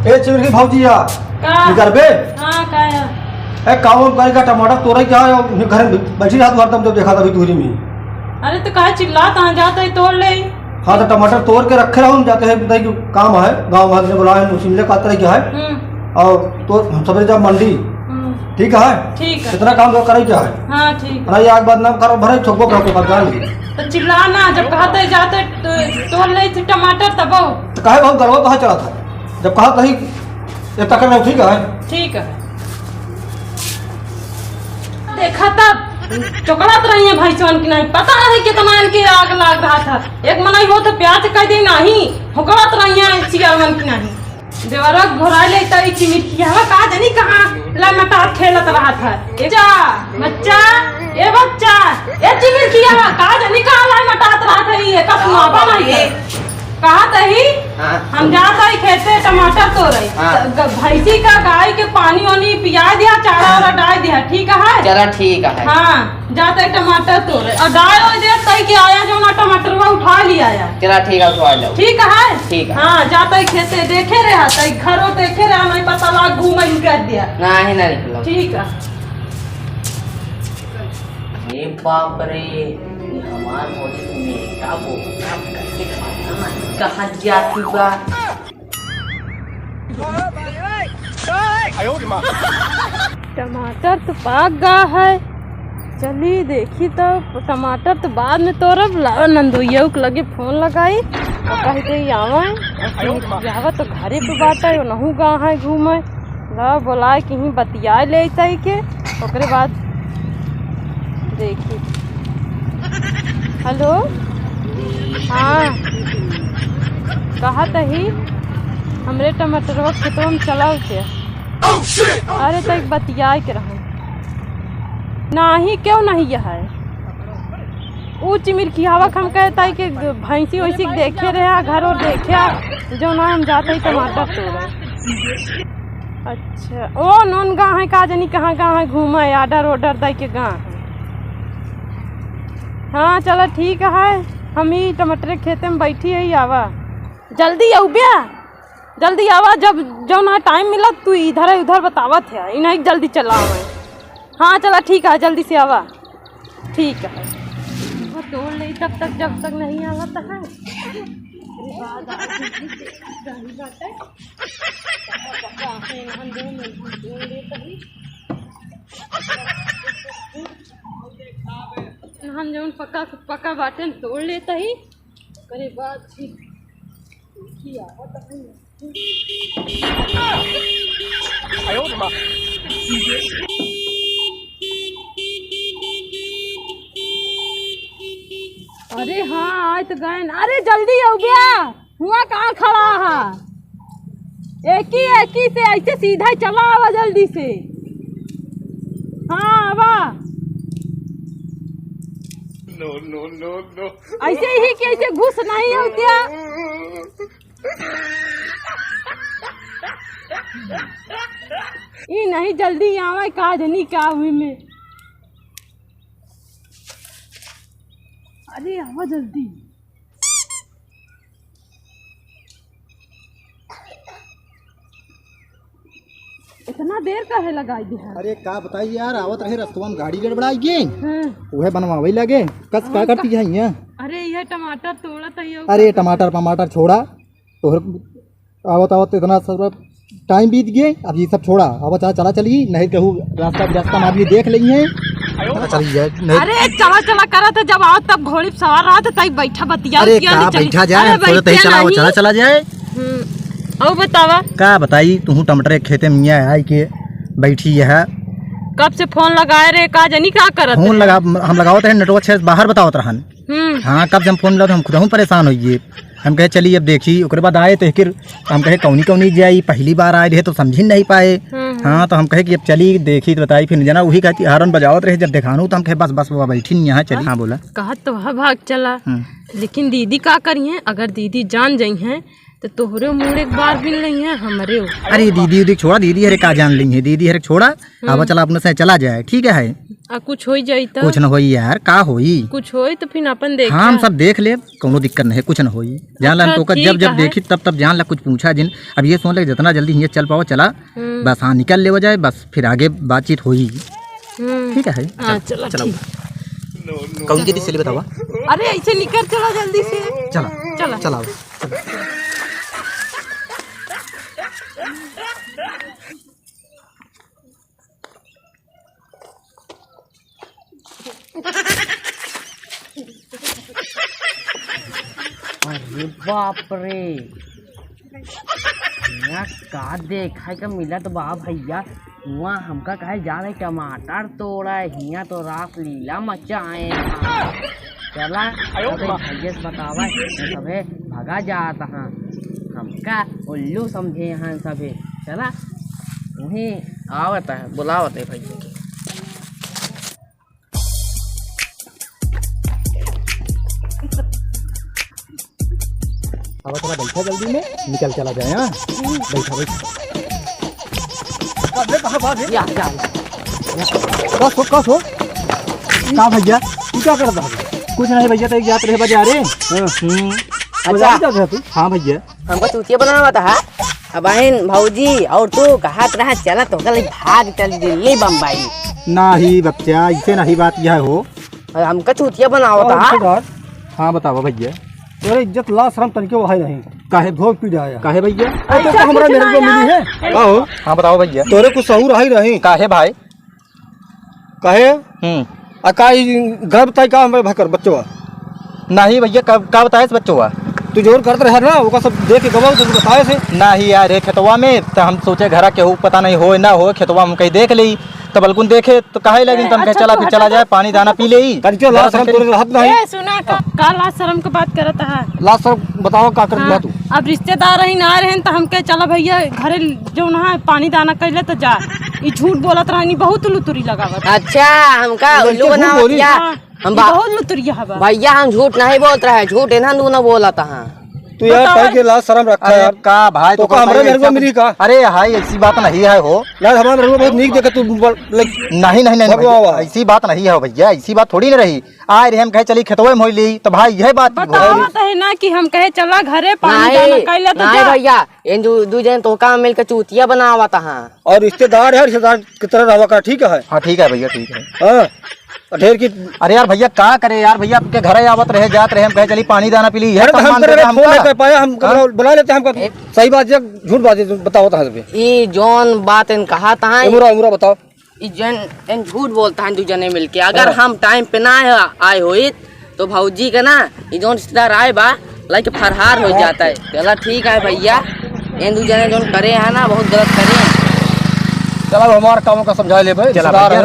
ए चिमर की भौजिया निकर बे। हां का है ए काम करेगा टमाटर तोरे क्या है घर में बैठी रात भर तुम जब देखा था दूरी में। अरे तो कहा चिल्ला कहां जाता है तोड़ ले। हाँ तो टमाटर तोड़ के रखे रहो जाते हैं बताइए कि काम है गांव वाले ने बुलाया मुसीबले का तरह क्या है और तो सवेरे जब मंडी ठीक है इतना काम तो करे क्या है। हाँ ठीक है आग बाद नाम करो भरे ठोको करो बात गाल तो चिल्लाना जब कहते जाते तोड़ ले थे टमाटर तब तो काहे बहुत गड़बड़ कहाँ चला था जब कहा तही ये तक में ठीक है देखा तब चौकड़ात रही है भाई सोन की नहीं पता नहीं कितना इनकी आग लग रहा था एक मनाई हो तो प्याज कह दी नहीं हुकड़ात रही है सियावन की नहीं देवरक घोरा ले तई चिमिट किया का जानी कहां लमटा खेलत रहा था बच्चा ए बच्चा ए चिमिट किया का जानी कहां लमटात रहा था ये कसमा नहीं कहा तही हम जाता ही खेते टमाटर तो रही भैंसी का गाय के पानी वानी पिया दिया चारा वारा डाल दिया ठीक है चला ठीक है। हाँ जाता है टमाटर तो रहे और डाल हो दे तई के आया जो ना टमाटर वो उठा लिया आया चला ठीक है उठा लो ठीक है ठीक है। हाँ जाता ही खेते देखे रहा तई घरों देखे रहा नहीं पता लगा घूम कर दिया नहीं ना निकलो ठीक है। ये बाप रे हमार मोदी में का वो करके खाना कहां जाती बा टमाटर तो पाक गया है चली देखी तो टमाटर तो बाद में तोड़ब नंदुइया के लगे फोन लगाई और कही दे आवा तो घरे पे बाटा है नहू गा है घूमे ला बोलाए कहीं बतिया ले के ओकरे बाद देखी। हेलो हाँ कहा तही हमरे टमाटर खेतों में चला के अरे तो एक बतिया के रहा नहीं क्यों नहीं यह है वो चिमिर की हवा हम कहता है कि भैंसी वैसी देखे रहे घर और देखे जो ना हम जाते ही टमाटर तोड़े। अच्छा ओ नॉन गाँव है का जानी कहाँ है घूमा है आर्डर ऑर्डर दे के गाँव है। हाँ चलो ठीक है हम ही टमाटर के खेते में बैठी है आवा जल्दी आऊब्या जल्दी आवा जब जो ना टाइम मिला तू इधर उधर बतावत है इन्हें जल्दी चला आवे। हाँ चला ठीक है जल्दी से आवा ठीक है वो तोड़ ले तब तक जब तक नहीं आवा तो है हम जौन पका बाटे तोड़ लेता ही करे बाद अरे हाँ आए तो गए अरे जल्दी हो गया हुआ कहाँ खड़ा है एक ही से ऐसे सीधा चला आवा जल्दी से। हाँ आवा नो ऐसे ही कैसे घुस नहीं होती ये नहीं जल्दी आवा काज नहीं का हुई में अरे आवा जल्दी इतना देर का है लगाई दी है। अरे का बताइए यार आवत रहे रस्तवा में गाड़ी गड़बड़ाई गे वह बनवावे लगे कस का करती है ये। अरे ये टमाटर तोड़ा था ये अरे टमाटर छोड़ा तो आवत इतना सब टाइम बीत गए अब ये सब छोड़ा अब चला चलिए नहीं कहूँ रास्ता में आदमी देख ली है चलिए। अरे चला करा था जब आओ तब घोड़ी सवार रहा था तब बैठा बतिया बैठा जाए चला जाए और बतावा का बताई तू टमाटर खेते में आई के बैठी है कब से फोन लगाए रे का जानी क्या करत फोन लगा हम लगावत है नेटवर्क से बाहर बतावत रहन। हाँ कब से हम फोन लगा हम खुद परेशान होइए हम कहे चलिए अब देखी ओकरे बाद आए तो फिर हम कहे कौनी जाई पहली बार आए रहे तो समझ नहीं पाए। हाँ तो हम कहे कि अब चली देखी तो बताई फिर जना वही कहती हारन बजावत रहे जब दिखानू तो हम कहे बस वो बैठी यहाँ चली। हाँ बोला कहा तो वह भाग चला लेकिन दीदी का करिए अगर दीदी जान जाई हैं तो तोहरे मुँह एक बार भी नहीं है हमारे। अरे दीदी छोड़ा दीदी हरे का जान ली है दीदी हरे छोड़ा अब चला अपने से चला जाए ठीक है कुछ हो जाई तो कुछ न होई यार, का होई? कुछ होई तो फिर अपन देख हाँ हम सब देख ले, कोनो दिक्कत नहीं है, कुछ न होई। जान ला अच्छा, तो का ठीक जब जब है। देखी तब जान ला कुछ पूछा जिन। अब ये सोच ले जितना जल्दी ये चल पाओ चला, बस हाँ निकल ले हो जाए, बस फिर आगे बातचीत होई। ठीक है हाँ चलो चलो। ठीक। कौन जी चली बतावा? अरे ऐसे निकल चलो जल्दी से। चला चलो चला। अरे बाप रे, यहाँ का देखा का मिला तो बा भैया। वहाँ हमका कहे जा रहे टमाटर तोड़ा है, यहाँ तो रास लीला मचाए। चला अबे भैया से बतावा, सबे भगा जाता हाँ, हमका उल्लू समझे यहाँ सभी। चला वहीं आवत है, बुलावत है भैया के। अब थोड़ा बैठा जल्दी में, निकल चला जाए। हाँ बैठा बैठा। कहाँ बात है? या कस हो का भैया? तू क्या करता है? कुछ नहीं भैया, तो एक जात रहे बाजारे। अच्छा हाँ भैया, हमको चूतिया बनावा था। अब बहन भौजी और तू कहा रहा चला तो कल भाग चल दिल्ली बम्बई। नहीं बच्चा ऐसे नहीं बात यह हो। और हमको चूतिया बनावा था। हाँ बताओ भैया। तेरे इज्जत ला शर्म तनिके वो है नहीं, काहे भोग पी जाया काहे भैया? तो हमरा मेरे को मिली है का हो? हाँ बताओ भैया। तोरे कुछ सहूर है नहीं काहे भाई? काहे अकाई घर बताई का हमारे भकर बच्चवा नहीं भैया, कब का बताए बच्चों? तू जोर करते रहे ना, ओका सब देख के गवाओ तो बताए से नहीं यार, रे खेतवा में तो हम सोचे घर के हो पता नहीं हो ना हो, खेतवा में कहीं देख ली तो बल्कुन देखे तो काहे लगिन तन चला फिर चला जाए, पानी दाना पी ले। करियो ला शर्म तोरे हाथ नहीं। ए सुना का ला शर्म के बात करत है। ला शर्म बताओ का कर दिया तू? अब रिश्तेदार ही ना रहे तो हमके चला भैया घरे जो ना पानी दाना कैले तो जा। ई झूठ बोलत रहनी, बहुत लुतुरी लगावत। अच्छा हमका उल्लू बनावा क्या? हम बहुत लुतुरिया है भैया, हम झूठ नहीं बोल रहे, झूठ इन्हें तू न बोला था। तू यार कह के ला शर्म रखा अरे यार का भाई तो का हमरा मेरे को मिली का? अरे हाय ऐसी बात नहीं है हो यार हमारा मेरे को बहुत नीक देखे तू नहीं नहीं नहीं भगवा भैया, ऐसी बात नहीं है भैया, ऐसी बात थोड़ी ना रही। आए रे हम कहे चली खेतवे में होली तो भाई यह बात बतावत है ना कि हम कहे चला घरे पानी दाना नहीं कैले तो नहीं जा। भैया, इन दू जन तो काम मिलकर चूतिया बनावा था। और रिश्तेदार है, रिश्तेदार की तरह रहवा का। ठीक है हाँ ठीक है भैया, ठीक है। हाँ ढेर की अरे यार भैया का करे यार, भैया आपके घर आवत रहे जात रहे, हम कहे चली पानी दाना पी ली। हम फोन नहीं कर पाया, हम बुला लेते हैं। हमका सही बात है झूठ बात है बताओ था। ये जौन बात इन कहा था, उमरा बताओ। ये जन इन झूठ बोलता है दू जने मिलके। अगर हम टाइम पे ना आए हुई तो भौजी का ना ये जौन रिश्तेदार आए बा लाइक फरहार हो जाता है। चला ठीक है भैया, इन दू जने जौन करे है ना बहुत गलत करे। चला हमारा काम का समझा ले भाई। चला भैया,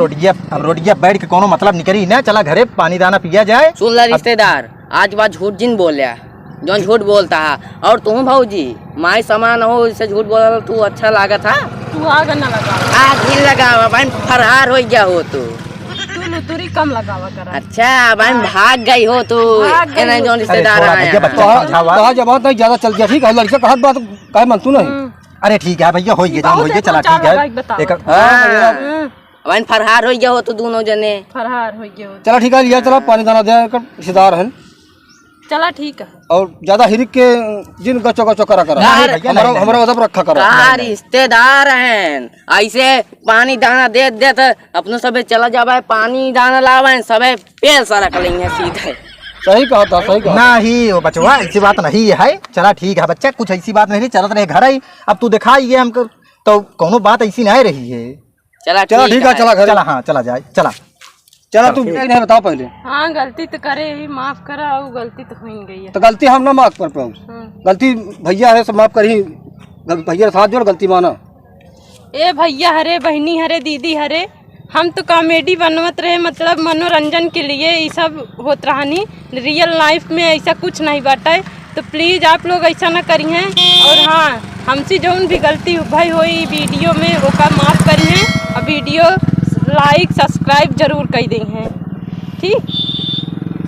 रोटिया बैठ के कोनो मतलब निकली ना, चला घरे पानी दाना पिया जाए। सुन ला रिश्तेदार, आज बात झूठ जिन बोलिया, जौन झूठ बोलता है। और तुम भौजी माई समान हो, इससे झूठ बोला तू अच्छा लागा था। तू आग न लगा, आग नहीं लगावा भाई, फरहार हो गया हो तू लुतुरी कम लगावा करा। अच्छा भाई भाग गई हो तू। जौन रिश्तेदार आया कहा जबान नहीं ज्यादा चल गया। ठीक है लड़के का बात कहे मन तू नहीं। अरे ठीक है भैया, हो गया हो गया, चला ठीक है। भाई फरहार हो गया हो तो दोनों जने फरहार हो गया। चला ठीक है लिया, चला पानी दाना दे रिश्तेदार है। चला ठीक है। और ज्यादा हिरिक के जिन गचो गचो करा हमारा अदब रखा करा। का रिश्तेदार हैं ऐसे पानी दाना दे दे तो अपने सबे चला जावे, पानी दाना लावे सबे पेड़ सा रख लेंगे सीधे। सही कहा था, सही कहा। नहीं वो बचवा ऐसी बात नहीं है। चला ठीक है बच्चा, कुछ ऐसी बात नहीं, चलत रहे घर आई। अब तू दिखा ये हमको तो कोनो बात ऐसी नहीं रही है। चला ठीक है, चला घर चला। हाँ चला जाए, चला चला। तू नहीं बताओ पहले। हाँ गलती तो करे ही, माफ करा। वो गलती तो हो ही गई है। तो गलती हम ना माफ कर पाऊँ, गलती भैया है सब माफ कर ही। भैया साथ जोड़ गलती माना। ए भैया हरे, बहनी हरे, दीदी हरे, हम तो कॉमेडी बनवत रहे, मतलब मनोरंजन के लिए ये सब होत रहनी। रियल लाइफ में ऐसा कुछ नहीं बाटे, तो प्लीज़ आप लोग ऐसा ना करिए। और हाँ, हमसे जौन भी गलती भाई हुई वीडियो में ओका माफ़ करिए। और वीडियो लाइक सब्सक्राइब जरूर कर दें। ठीक।